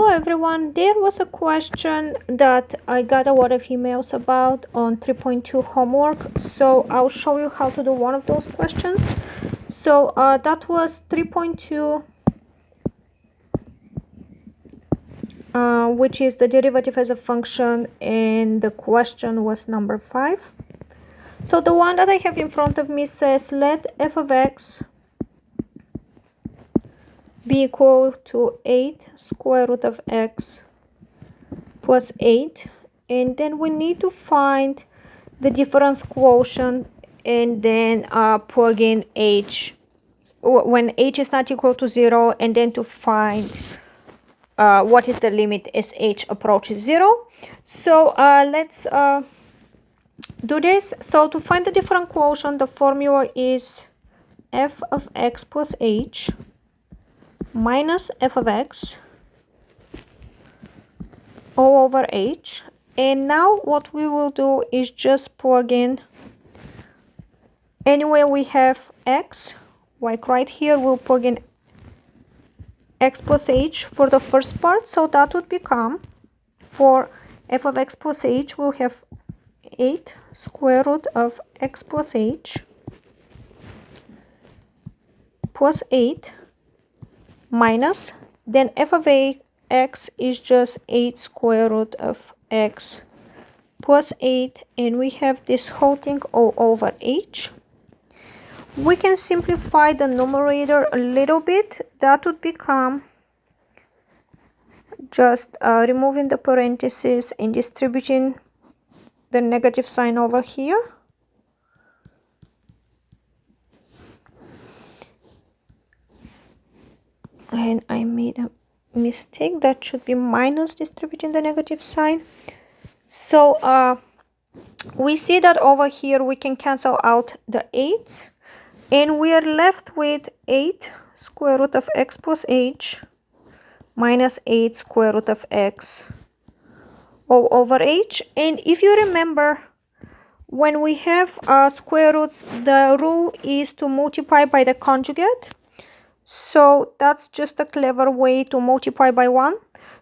Hello everyone, there was a question that I got a lot of emails about on 3.2 homework, so I'll show you how to do one of those questions. So that was 3.2, which is the derivative as a function, and the question was number 5. So the one that I have in front of me says let f of x be equal to 8 square root of x plus 8, and then we need to find the difference quotient and then plug in h when h is not equal to 0, and then to find what is the limit as h approaches 0. So let's do this. So to find the different quotient, the formula is f of x plus h minus f of x all over h. And now what we will do is just plug in anywhere we have x, like right here we'll plug in x plus h for the first part. So that would become, for f of x plus h, we'll have 8 square root of x plus h plus 8 minus, then f of x is just 8 square root of x plus 8, and we have this whole thing all over h. We can simplify the numerator a little bit. That would become just removing the parentheses and distributing the negative sign over here. And I made a mistake. That should be minus distributing the negative sign. So we see that over here we can cancel out the 8s, and we are left with 8 square root of x plus h minus 8 square root of x all over h. And if you remember, when we have square roots, the rule is to multiply by the conjugate. So that's just a clever way to multiply by 1.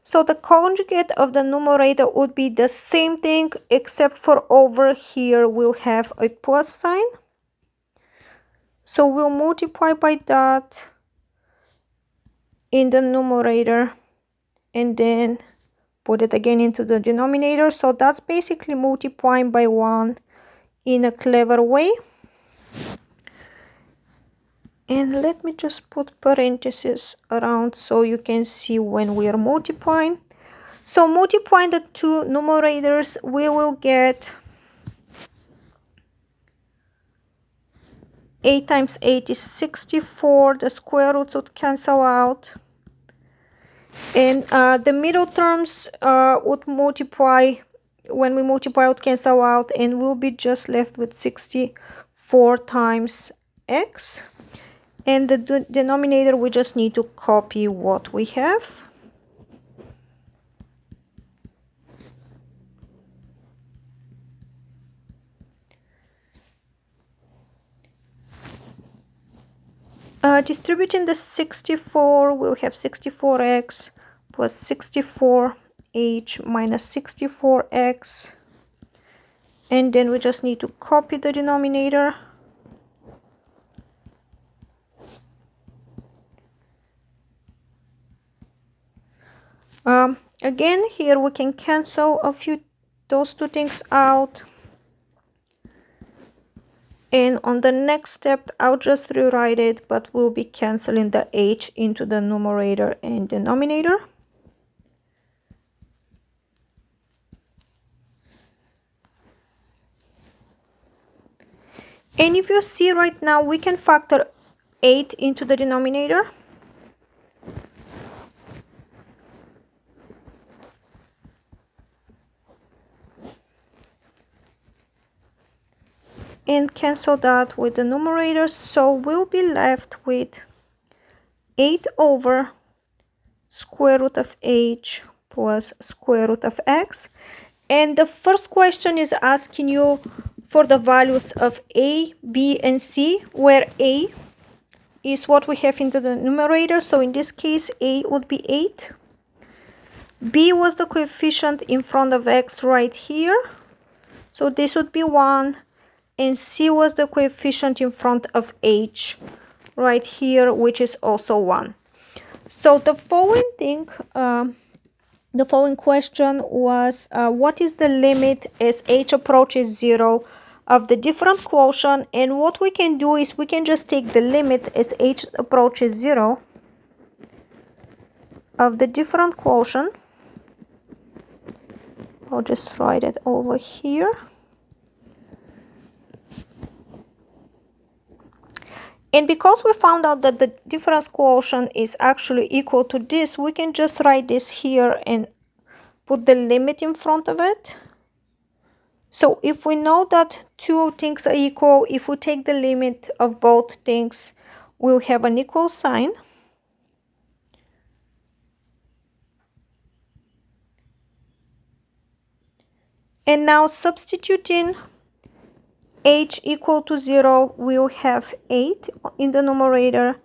So the conjugate of the numerator would be the same thing, except for over here we'll have a plus sign. So we'll multiply by that in the numerator and then put it again into the denominator. So that's basically multiplying by 1 in a clever way. And let me just put parentheses around so you can see when we are multiplying. So multiplying the two numerators, we will get 8 times 8 is 64. The square roots would cancel out. And the middle terms would multiply. When we multiply, would cancel out, and we'll be just left with 64 times x. And the denominator, we just need to copy what we have. Distributing the 64, we'll have 64x plus 64h minus 64x. And then we just need to copy the denominator. Again, here we can cancel those two things out. And on the next step, I'll just rewrite it, but we'll be canceling the h into the numerator and denominator. And if you see right now, we can factor 8 into the denominator. And cancel that with the numerator. So we'll be left with 8 over square root of h plus square root of x. And the first question is asking you for the values of a, b, and c, where a is what we have into the numerator. So in this case, a would be 8. B was the coefficient in front of x right here, so this would be 1, and C was the coefficient in front of h right here, which is also 1. So the following thing, the following question was, what is the limit as h approaches 0 of the different quotient? And what we can do is we can just take the limit as h approaches 0 of the different quotient. I'll just write it over here. And because we found out that the difference quotient is actually equal to this, we can just write this here and put the limit in front of it. So if we know that two things are equal, if we take the limit of both things, we'll have an equal sign. And now substituting h equal to 0, we'll have 8 in the numerator.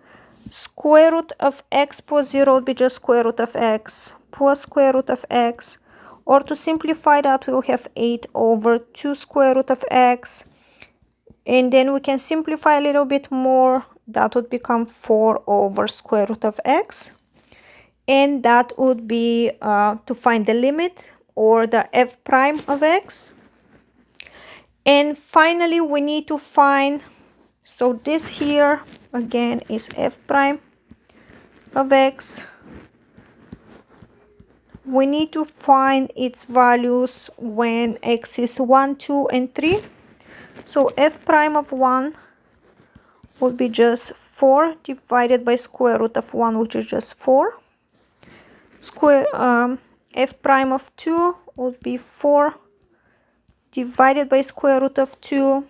Square root of x plus 0 would be just square root of x plus square root of x. Or to simplify that, we'll have 8 over 2 square root of x. And then we can simplify a little bit more. That would become 4 over square root of x. And that would be to find the limit, or the f prime of x. And finally, we need to find, so this here again is f prime of x. We need to find its values when x is 1, 2, and 3. So f prime of 1 would be just 4 divided by square root of 1, which is just 4. F prime of 2 would be 4 divided by square root of 2.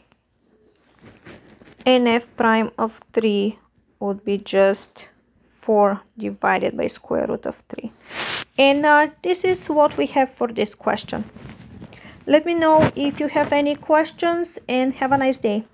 And f prime of 3 would be just 4 divided by square root of 3. And this is what we have for this question. Let me know if you have any questions, and have a nice day.